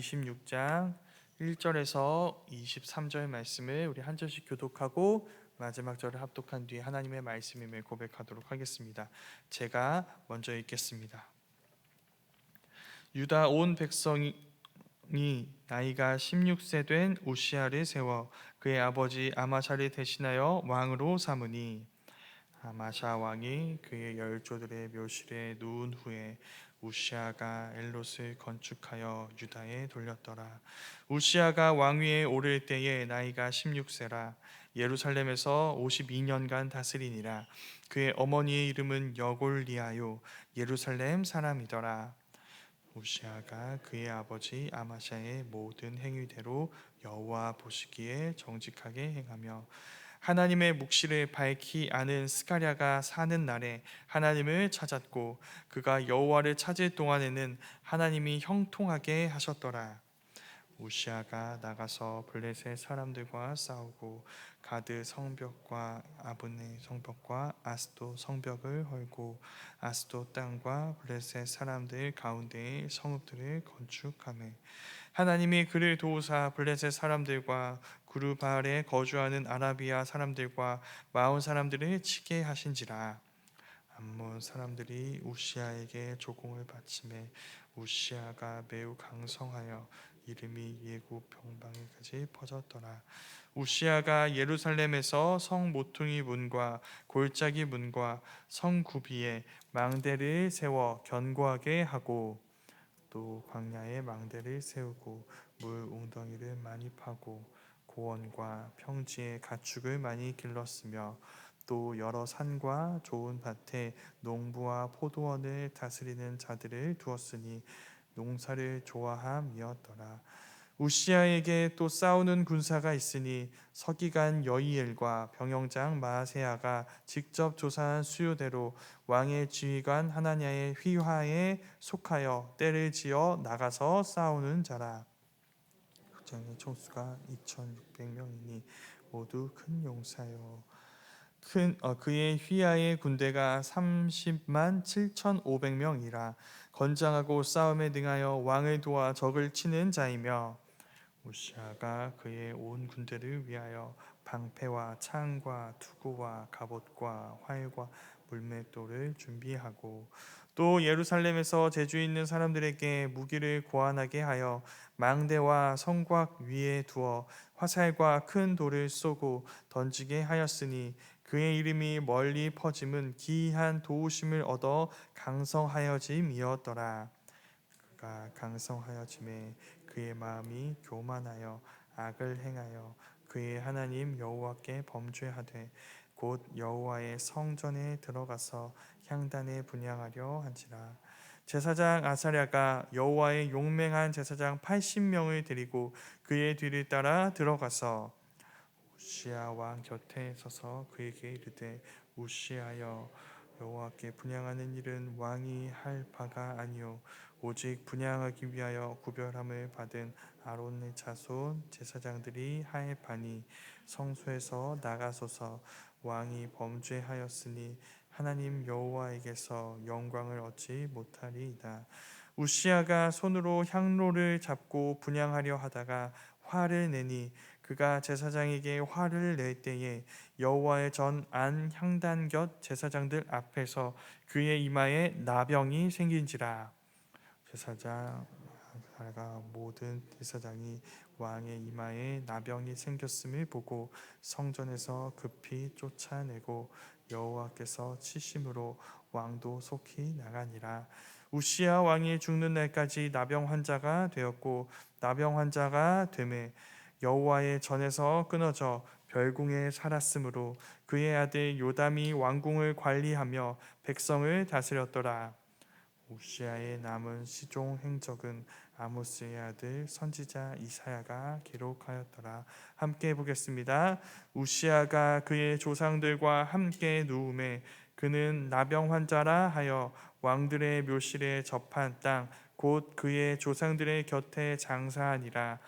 26장 1절에서 23절 말씀을 우리 한 절씩 교독하고 마지막 절을 합독한 뒤에 하나님의 말씀임을 고백하도록 하겠습니다. 제가 먼저 읽겠습니다. 유다 온 백성이 나이가 16세 된 우시아를 세워 그의 아버지 아마샤를 대신하여 왕으로 삼으니, 아마샤 왕이 그의 열조들의 묘실에 누운 후에 우시아가 엘롯을 건축하여 유다에 돌렸더라. 우시아가 왕위에 오를 때에 나이가 16세라. 예루살렘에서 52년간 다스리니라. 그의 어머니의 이름은 여골리아요 예루살렘 사람이더라. 우시아가 그의 아버지 아마샤의 모든 행위대로 여호와 보시기에 정직하게 행하며 하나님의 묵시를 밝히 아는 스가랴가 사는 날에 하나님을 찾았고, 그가 여호와를 찾을 동안에는 하나님이 형통하게 하셨더라. 우시아가 나가서 블레셋 사람들과 싸우고 가드 성벽과 아브네 성벽과 아스도 성벽을 헐고 아스도 땅과 블레셋 사람들 가운데의 성읍들을 건축하매, 하나님이 그를 도우사 블레셋 사람들과 구르바알에 거주하는 아라비아 사람들과 마온 사람들을 치게 하신지라. 암몬 사람들이 우시아에게 조공을 바치매 우시아가 매우 강성하여 이름이 예굽 병방에까지 퍼졌더라. 우시아가 예루살렘에서 성 모퉁이 문과 골짜기 문과 성 구비에 망대를 세워 견고하게 하고, 또 광야에 망대를 세우고 물 웅덩이를 많이 파고 고원과 평지에 가축을 많이 길렀으며, 또 여러 산과 좋은 밭에 농부와 포도원을 다스리는 자들을 두었으니 농사를 좋아함이었더라. 우시아에게 또 싸우는 군사가 있으니 서기관 여이엘과 병영장 마세야가 직접 조사한 수요대로 왕의 지휘관 하나냐의 휘하에 속하여 떼를 지어 나가서 싸우는 자라. 국장의 총수가 2,600명이니 모두 큰 용사요. 그의 휘하의 군대가 30만 7,500명이라. 건장하고 싸움에 능하여 왕을 도와 적을 치는 자이며, 우시아가 그의 온 군대를 위하여 방패와 창과 투구와 갑옷과 활과 물맷돌을 준비하고, 또 예루살렘에서 재주 있는 사람들에게 무기를 고안하게 하여 망대와 성곽 위에 두어 화살과 큰 돌을 쏘고 던지게 하였으니, 그의 이름이 멀리 퍼짐은 기이한 도우심을 얻어 강성하여짐이었더라. 그가 강성하여짐에 그의 마음이 교만하여 악을 행하여 그의 하나님 여호와께 범죄하되 곧 여호와의 성전에 들어가서 향단에 분향하려 한지라. 제사장 아사랴가 여호와의 용맹한 제사장 80명을 데리고 그의 뒤를 따라 들어가서 우시아 왕 곁에 서서 그에게 이르되, 우시아여, 여호와께 분향하는 일은 왕이 할 바가 아니요 오직 분향하기 위하여 구별함을 받은 아론의 자손 제사장들이 할 바니, 성소에서 나가소서. 왕이 범죄하였으니 하나님 여호와에게서 영광을 얻지 못하리이다. 우시아가 손으로 향로를 잡고 분향하려 하다가 화를 내니, 그가 제사장에게 화를 낼 때에 여호와의 전 안 향단 곁 제사장들 앞에서 그의 이마에 나병이 생긴지라. 제사장 가 모든 제사장이 왕의 이마에 나병이 생겼음을 보고 성전에서 급히 쫓아내고 여호와께서 치심으로 왕도 속히 나가니라. 우시아 왕이 죽는 날까지 나병 환자가 되었고, 나병 환자가 되매 여호와의 전에서 끊어져 별궁에 살았으므로 그의 아들 요담이 왕궁을 관리하며 백성을 다스렸더라. 우시아의 남은 시종 행적은 아모스의 아들 선지자 이사야가 기록하였더라. 함께 보겠습니다. 우시아가 그의 조상들과 함께 누움에 그는 나병 환자라 하여 왕들의 묘실에 접한 땅 곧 그의 조상들의 곁에 장사하니라.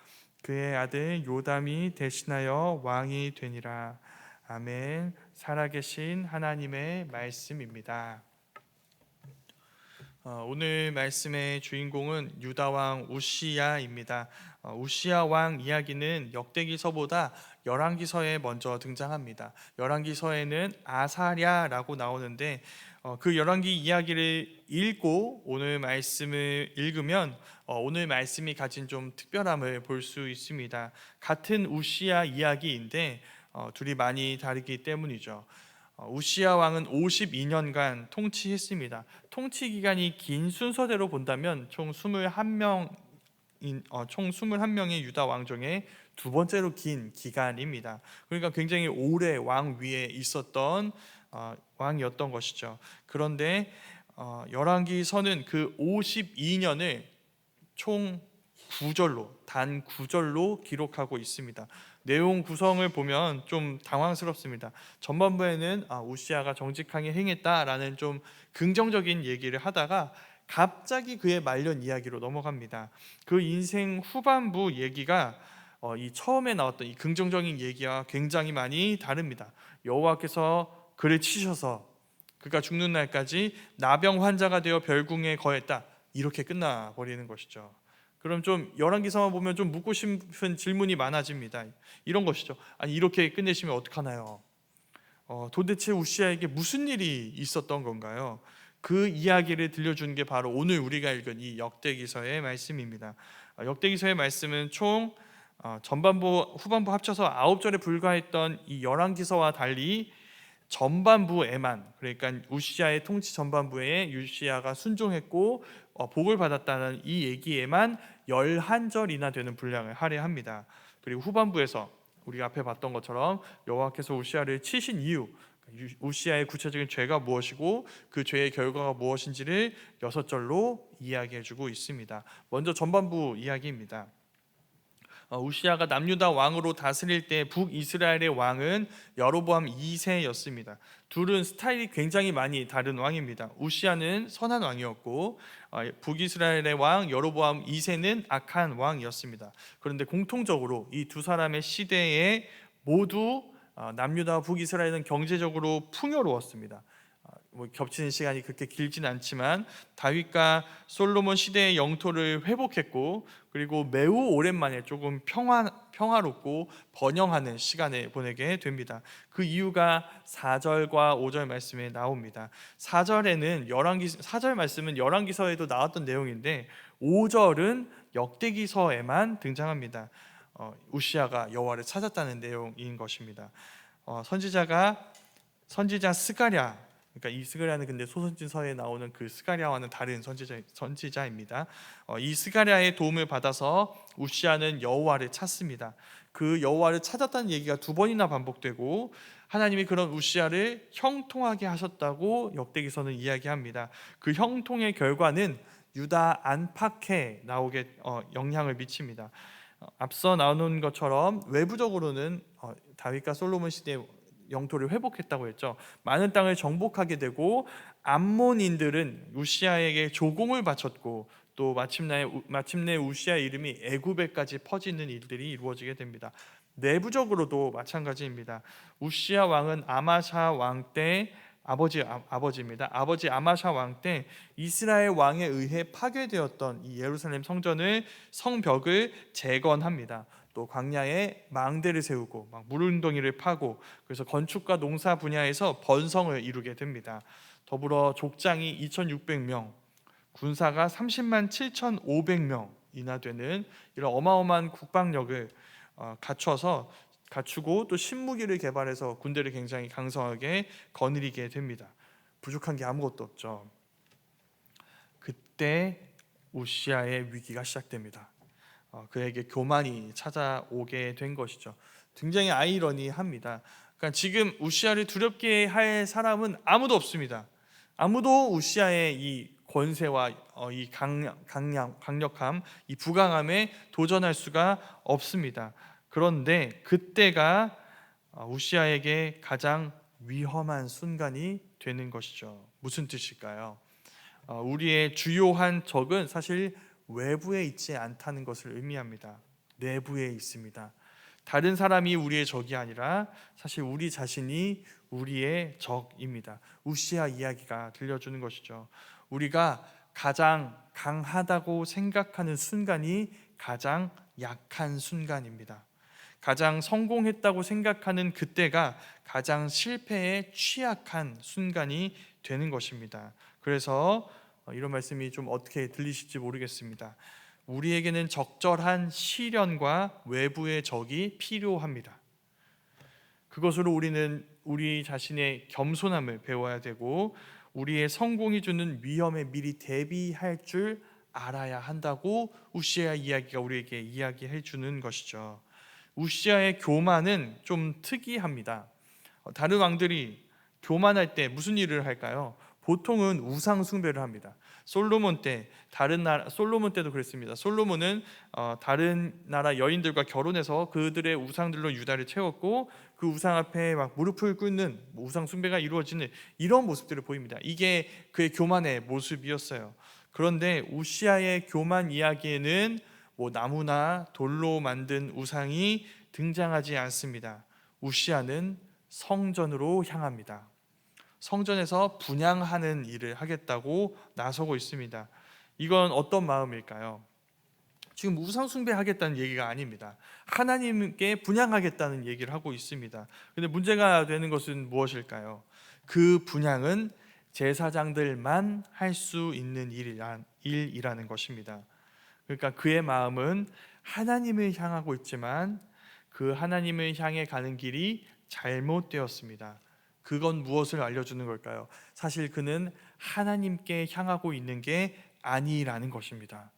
그의 아들 요담이 대신하여 왕이 되니라. 아멘. 살아계신 하나님의 말씀입니다. 오늘 말씀의 주인공은 유다 왕 우시야입니다. 우시야 왕 이야기는 역대기서보다 열왕기서에 먼저 등장합니다. 열왕기서에는 아사랴라고 나오는데 그 열왕기 이야기를 읽고 오늘 말씀을 읽으면 오늘 말씀이 가진 좀 특별함을 볼 수 있습니다. 같은 우시야 이야기인데 둘이 많이 다르기 때문이죠. 우시야 왕은 52년간 통치했습니다. 통치 기간이 긴 순서대로 본다면 총 21명의 유다 왕 중에 두 번째로 긴 기간입니다. 그러니까 굉장히 오래 왕 위에 있었던 왕이었던 것이죠. 그런데 열왕기서는 그 52년을 총 9절로 단 9절로 기록하고 있습니다. 내용 구성을 보면 좀 당황스럽습니다. 전반부에는 우시야가 정직하게 행했다라는 좀 긍정적인 얘기를 하다가 갑자기 그의 말년 이야기로 넘어갑니다. 그 인생 후반부 얘기가 이 처음에 나왔던 이 긍정적인 얘기와 굉장히 많이 다릅니다. 여호와께서 그를 치셔서 그가 죽는 날까지 나병 환자가 되어 별궁에 거했다. 이렇게 끝나버리는 것이죠. 그럼 좀 열왕기서만 보면 좀 묻고 싶은 질문이 많아집니다. 이런 것이죠. 아니 이렇게 끝내시면 어떡하나요? 도대체 우시야에게 무슨 일이 있었던 건가요? 그 이야기를 들려주는 게 바로 오늘 우리가 읽은 이 역대기서의 말씀입니다. 역대기서의 말씀은 총 전반부 후반부 합쳐서 9절에 불과했던 이 열왕기서와 달리 전반부에만, 그러니까 우시야의 통치 전반부에 우시야가 순종했고 복을 받았다는 이 얘기에만 11절이나 되는 분량을 할애합니다. 그리고 후반부에서 우리가 앞에 봤던 것처럼 여호와께서 우시야를 치신 이유, 우시야의 구체적인 죄가 무엇이고 그 죄의 결과가 무엇인지를 6절로 이야기해주고 있습니다. 먼저 전반부 이야기입니다. 우시야가 남유다 왕으로 다스릴 때 북이스라엘의 왕은 여로보암 2세였습니다. 둘은 스타일이 굉장히 많이 다른 왕입니다. 우시야는 선한 왕이었고 북이스라엘의 왕 여로보암 2세는 악한 왕이었습니다. 그런데 공통적으로 이 두 사람의 시대에 모두 남유다와 북이스라엘은 경제적으로 풍요로웠습니다. 겹치는 시간이 그렇게 길진 않지만 다윗과 솔로몬 시대의 영토를 회복했고 그리고 매우 오랜만에 조금 평화롭고 번영하는 시간을 보내게 됩니다. 그 이유가 4절과 5절 말씀에 나옵니다. 4절 말씀은 열왕기서에도 나왔던 내용인데 5절은 역대기서에만 등장합니다. 우시야가 여호와를 찾았다는 내용인 것입니다. 선지자 스가랴, 그러니까 이 스가랴는 근데 소선지서에 나오는 그 스가랴와는 다른 선지자입니다. 이 스가랴의 도움을 받아서 우시야는 여호와를 찾습니다. 그 여호와를 찾았다는 얘기가 두 번이나 반복되고 하나님이 그런 우시야를 형통하게 하셨다고 역대기서는 이야기합니다. 그 형통의 결과는 유다 안팎에 나오게 영향을 미칩니다. 앞서 나눈 것처럼 외부적으로는 다윗과 솔로몬 시대 영토를 회복했다고 했죠. 많은 땅을 정복하게 되고 암몬인들은 우시야에게 조공을 바쳤고 또 마침내 우시야 이름이 애굽에까지 퍼지는 일들이 이루어지게 됩니다. 내부적으로도 마찬가지입니다. 우시야 왕은 아마샤 왕 때 아버지입니다. 아버지 아마샤 왕 때 이스라엘 왕에 의해 파괴되었던 이 예루살렘 성벽을 재건합니다. 또 광야에 망대를 세우고 물웅덩이를 파고 그래서 건축과 농사 분야에서 번성을 이루게 됩니다. 더불어 족장이 2,600명, 군사가 30만 7,500명이나 되는 이런 어마어마한 국방력을 갖추고 또 신무기를 개발해서 군대를 굉장히 강성하게 거느리게 됩니다. 부족한 게 아무것도 없죠. 그때 우시야의 위기가 시작됩니다. 그에게 교만이 찾아오게 된 것이죠. 굉장히 아이러니합니다. 그러니까 지금 우시야를 두렵게 할 사람은 아무도 없습니다. 아무도 우시야의 이 권세와 이 강력함, 이 부강함에 도전할 수가 없습니다. 그런데 그때가 우시야에게 가장 위험한 순간이 되는 것이죠. 무슨 뜻일까요? 우리의 주요한 적은 사실 외부에 있지 않다는 것을 의미합니다. 내부에 있습니다. 다른 사람이 우리의 적이 아니라 사실 우리 자신이 우리의 적입니다. 우시야 이야기가 들려주는 것이죠. 우리가 가장 강하다고 생각하는 순간이 가장 약한 순간입니다. 가장 성공했다고 생각하는 그때가 가장 실패에 취약한 순간이 되는 것입니다. 그래서 이런 말씀이 좀 어떻게 들리실지 모르겠습니다. 우리에게는 적절한 시련과 외부의 적이 필요합니다. 그것으로 우리는 우리 자신의 겸손함을 배워야 되고 우리의 성공이 주는 위험에 미리 대비할 줄 알아야 한다고 우시아 이야기가 우리에게 이야기해 주는 것이죠. 우시아의 교만은 좀 특이합니다. 다른 왕들이 교만할 때 무슨 일을 할까요? 보통은 우상 숭배를 합니다. 솔로몬 때도 그랬습니다. 솔로몬은 다른 나라 여인들과 결혼해서 그들의 우상들로 유다를 채웠고 그 우상 앞에 막 무릎을 꿇는 우상 숭배가 이루어지는 이런 모습들을 보입니다. 이게 그의 교만의 모습이었어요. 그런데 우시아의 교만 이야기에는 나무나 돌로 만든 우상이 등장하지 않습니다. 우시아는 성전으로 향합니다. 성전에서 분향하는 일을 하겠다고 나서고 있습니다. 이건 어떤 마음일까요? 지금 우상 숭배하겠다는 얘기가 아닙니다. 하나님께 분향하겠다는 얘기를 하고 있습니다. 근데 문제가 되는 것은 무엇일까요? 그 분향은 제사장들만 할 수 있는 일이라는 것입니다. 그러니까 그의 마음은 하나님을 향하고 있지만 그 하나님을 향해 가는 길이 잘못되었습니다. 그건 무엇을 알려주는 걸까요? 사실 그는 하나님께 향하고 있는 게 아니라는 것입니다.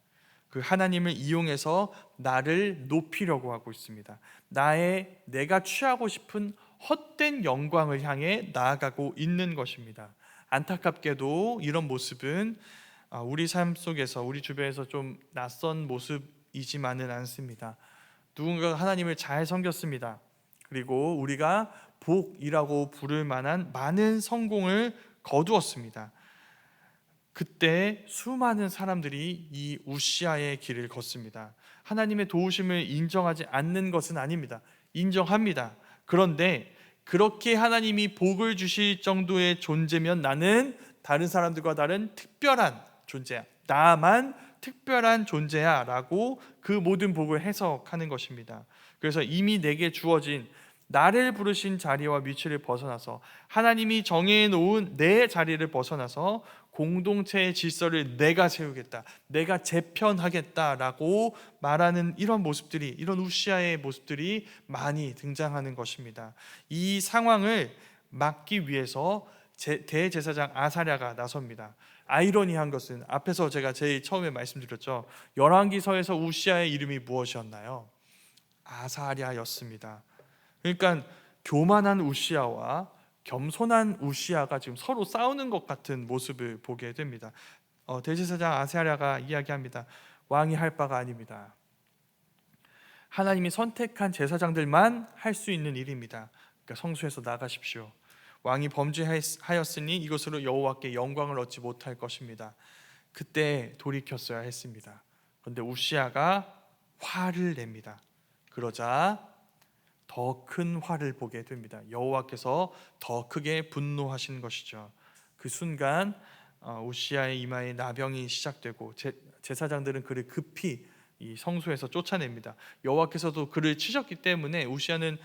그 하나님을 이용해서 나를 높이려고 하고 있습니다. 내가 취하고 싶은 헛된 영광을 향해 나아가고 있는 것입니다. 안타깝게도 이런 모습은 우리 삶 속에서 우리 주변에서 좀 낯선 모습이지만은 않습니다. 누군가가 하나님을 잘 섬겼습니다. 그리고 우리가 복이라고 부를 만한 많은 성공을 거두었습니다. 그때 수많은 사람들이 이 우시아의 길을 걷습니다. 하나님의 도우심을 인정하지 않는 것은 아닙니다. 인정합니다. 그런데 그렇게 하나님이 복을 주실 정도의 존재면 나는 다른 사람들과 다른 특별한 존재야. 나만 특별한 존재야 라고 그 모든 복을 해석하는 것입니다. 그래서 이미 내게 주어진 나를 부르신 자리와 위치를 벗어나서 하나님이 정해 놓은 내 자리를 벗어나서 공동체의 질서를 내가 세우겠다, 내가 재편하겠다라고 말하는 이런 우시아의 모습들이 많이 등장하는 것입니다. 이 상황을 막기 위해서 대제사장 아사랴가 나섭니다. 아이러니한 것은 앞에서 제가 제일 처음에 말씀드렸죠. 열왕기서에서 우시아의 이름이 무엇이었나요? 아사랴였습니다. 그러니까 교만한 우시아와 겸손한 우시아가 지금 서로 싸우는 것 같은 모습을 보게 됩니다. 대제사장 아사랴가 이야기합니다. 왕이 할 바가 아닙니다. 하나님이 선택한 제사장들만 할 수 있는 일입니다. 그러니까 성소에서 나가십시오. 왕이 범죄하였으니 이것으로 여호와께 영광을 얻지 못할 것입니다. 그때 돌이켰어야 했습니다. 그런데 우시아가 화를 냅니다. 그러자 더 큰 화를 보게 됩니다. 여호와께서 더 크게 분노하신 것이죠. 그 순간 우시아의 이마에 나병이 시작되고 제사장들은 그를 급히 이 성소에서 쫓아냅니다. 여호와께서도 그를 치셨기 때문에 우시아는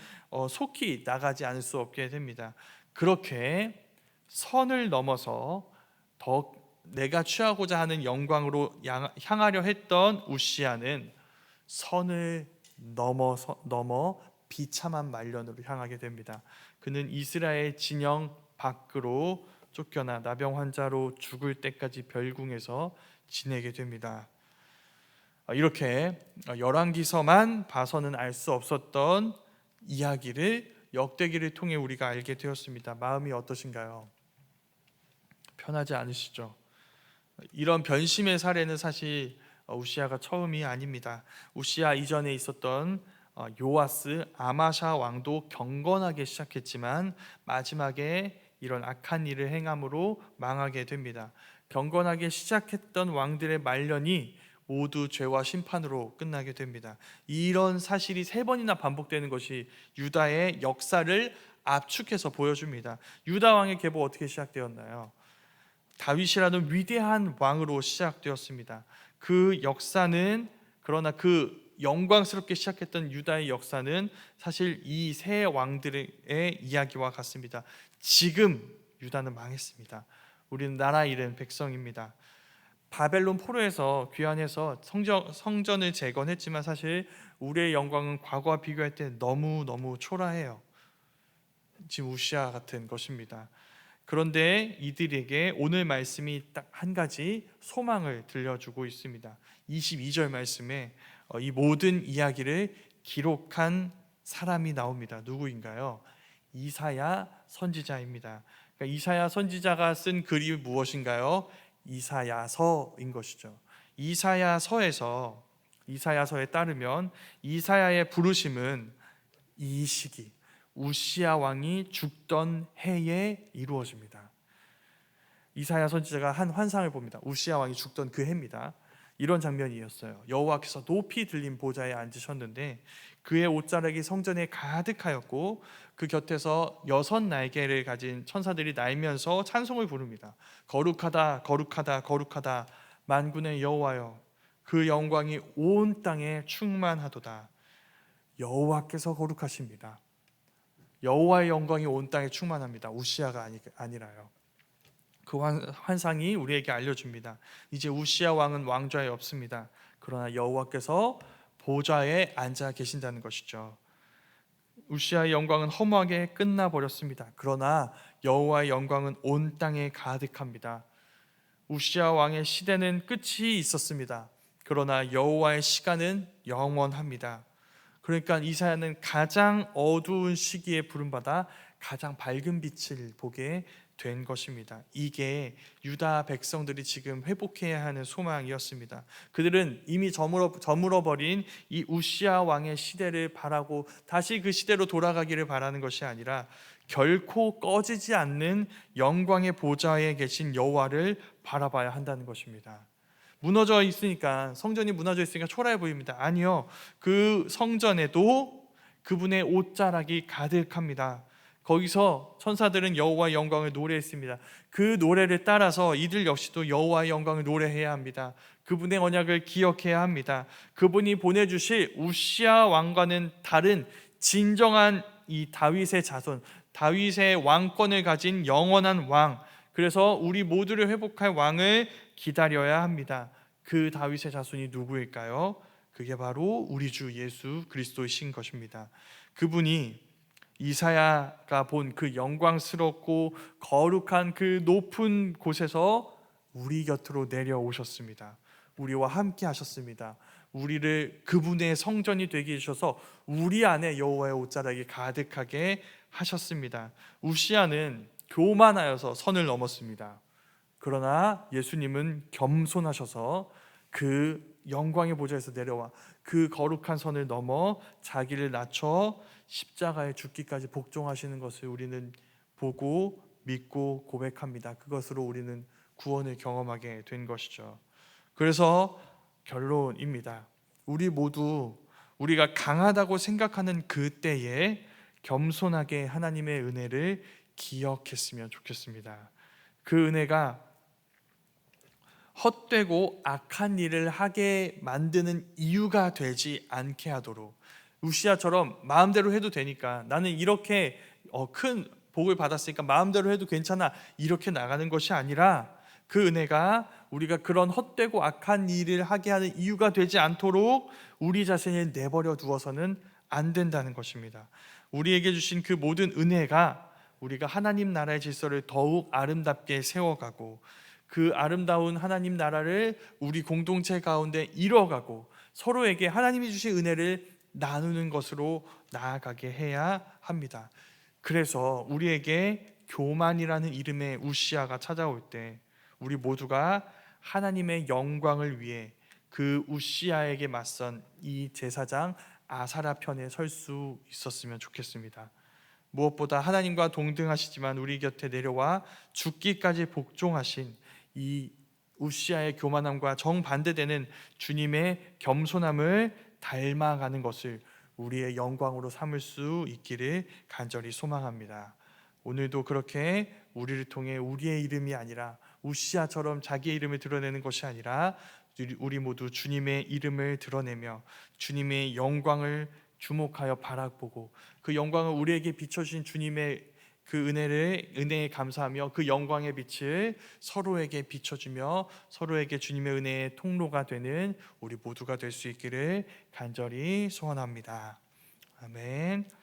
속히 나가지 않을 수 없게 됩니다. 그렇게 선을 넘어서 더 내가 취하고자 하는 영광으로 향하려 했던 우시아는 선을 넘어 비참한 말년으로 향하게 됩니다. 그는 이스라엘 진영 밖으로 쫓겨나 나병 환자로 죽을 때까지 별궁에서 지내게 됩니다. 이렇게 열왕기서만 봐서는 알 수 없었던 이야기를 역대기를 통해 우리가 알게 되었습니다. 마음이 어떠신가요? 편하지 않으시죠? 이런 변심의 사례는 사실 우시아가 처음이 아닙니다. 우시아 이전에 있었던 요아스, 아마샤 왕도 경건하게 시작했지만 마지막에 이런 악한 일을 행함으로 망하게 됩니다. 경건하게 시작했던 왕들의 말년이 모두 죄와 심판으로 끝나게 됩니다. 이런 사실이 3번이나 반복되는 것이 유다의 역사를 압축해서 보여줍니다. 유다 왕의 계보 어떻게 시작되었나요? 다윗이라는 위대한 왕으로 시작되었습니다. 그 역사는, 그러나 그 영광스럽게 시작했던 유다의 역사는 사실 이 세 왕들의 이야기와 같습니다. 지금 유다는 망했습니다. 우리는 나라 잃은 백성입니다. 바벨론 포로에서 귀환해서 성전을 재건했지만 사실 우리의 영광은 과거와 비교할 때 너무 초라해요. 지금 우시아 같은 것입니다. 그런데 이들에게 오늘 말씀이 딱 한 가지 소망을 들려주고 있습니다. 22절 말씀에 이 모든 이야기를 기록한 사람이 나옵니다. 누구인가요? 이사야 선지자입니다. 그러니까 이사야 선지자가 쓴 글이 무엇인가요? 이사야서인 것이죠. 이사야서에 따르면 이사야의 부르심은 이 시기 우시아 왕이 죽던 해에 이루어집니다. 이사야 선지자가 한 환상을 봅니다. 우시아 왕이 죽던 그 해입니다. 이런 장면이었어요. 여호와께서 높이 들린 보좌에 앉으셨는데 그의 옷자락이 성전에 가득하였고 그 곁에서 6날개를 가진 천사들이 날면서 찬송을 부릅니다. 거룩하다 거룩하다 거룩하다 만군의 여호와여, 그 영광이 온 땅에 충만하도다. 여호와께서 거룩하십니다. 여호와의 영광이 온 땅에 충만합니다. 우시아가 아니라요. 그 환상이 우리에게 알려줍니다. 이제 우시아 왕은 왕좌에 없습니다. 그러나 여호와께서 보좌에 앉아 계신다는 것이죠. 우시아의 영광은 허무하게 끝나버렸습니다. 그러나 여호와의 영광은 온 땅에 가득합니다. 우시아 왕의 시대는 끝이 있었습니다. 그러나 여호와의 시간은 영원합니다. 그러니까 이사야는 가장 어두운 시기에 부름받아 가장 밝은 빛을 보게 된 것입니다. 이게 유다 백성들이 지금 회복해야 하는 소망이었습니다. 그들은 이미 저물어버린 이 우시아 왕의 시대를 바라고 다시 그 시대로 돌아가기를 바라는 것이 아니라 결코 꺼지지 않는 영광의 보좌에 계신 여호와를 바라봐야 한다는 것입니다. 무너져 있으니까, 성전이 무너져 있으니까 초라해 보입니다. 아니요, 그 성전에도 그분의 옷자락이 가득합니다. 거기서 천사들은 여호와의 영광을 노래했습니다. 그 노래를 따라서 이들 역시도 여호와의 영광을 노래해야 합니다. 그분의 언약을 기억해야 합니다. 그분이 보내주실 우시아 왕과는 다른 진정한 이 다윗의 자손, 다윗의 왕권을 가진 영원한 왕, 그래서 우리 모두를 회복할 왕을 기다려야 합니다. 그 다윗의 자손이 누구일까요? 그게 바로 우리 주 예수 그리스도이신 것입니다. 그분이 이사야가 본 그 영광스럽고 거룩한 그 높은 곳에서 우리 곁으로 내려오셨습니다. 우리와 함께 하셨습니다. 우리를 그분의 성전이 되게 해주셔서 우리 안에 여호와의 옷자락이 가득하게 하셨습니다. 우시아는 교만하여서 선을 넘었습니다. 그러나 예수님은 겸손하셔서 그 영광의 보좌에서 내려와 그 거룩한 선을 넘어 자기를 낮춰 십자가에 죽기까지 복종하시는 것을 우리는 보고 믿고 고백합니다. 그것으로 우리는 구원을 경험하게 된 것이죠. 그래서 결론입니다. 우리 모두 우리가 강하다고 생각하는 그때에 겸손하게 하나님의 은혜를 기억했으면 좋겠습니다. 그 은혜가 헛되고 악한 일을 하게 만드는 이유가 되지 않게 하도록, 우시아처럼 마음대로 해도 되니까, 나는 이렇게 큰 복을 받았으니까 마음대로 해도 괜찮아, 이렇게 나가는 것이 아니라 그 은혜가 우리가 그런 헛되고 악한 일을 하게 하는 이유가 되지 않도록 우리 자신을 내버려 두어서는 안 된다는 것입니다. 우리에게 주신 그 모든 은혜가 우리가 하나님 나라의 질서를 더욱 아름답게 세워가고 그 아름다운 하나님 나라를 우리 공동체 가운데 이뤄가고 서로에게 하나님이 주신 은혜를 나누는 것으로 나아가게 해야 합니다. 그래서 우리에게 교만이라는 이름의 우시아가 찾아올 때 우리 모두가 하나님의 영광을 위해 그 우시아에게 맞선 이 제사장 아사랴 편에 설 수 있었으면 좋겠습니다. 무엇보다 하나님과 동등하시지만 우리 곁에 내려와 죽기까지 복종하신 이 우시아의 교만함과 정반대되는 주님의 겸손함을 닮아가는 것을 우리의 영광으로 삼을 수 있기를 간절히 소망합니다. 오늘도 그렇게 우리를 통해 우리의 이름이 아니라 우시아처럼 자기의 이름을 드러내는 것이 아니라 우리 모두 주님의 이름을 드러내며 주님의 영광을 주목하여 바라보고 그 영광을 우리에게 비춰주신 주님의 그 은혜에 감사하며 그 영광의 빛을 서로에게 비춰주며 서로에게 주님의 은혜의 통로가 되는 우리 모두가 될 수 있기를 간절히 소원합니다. 아멘.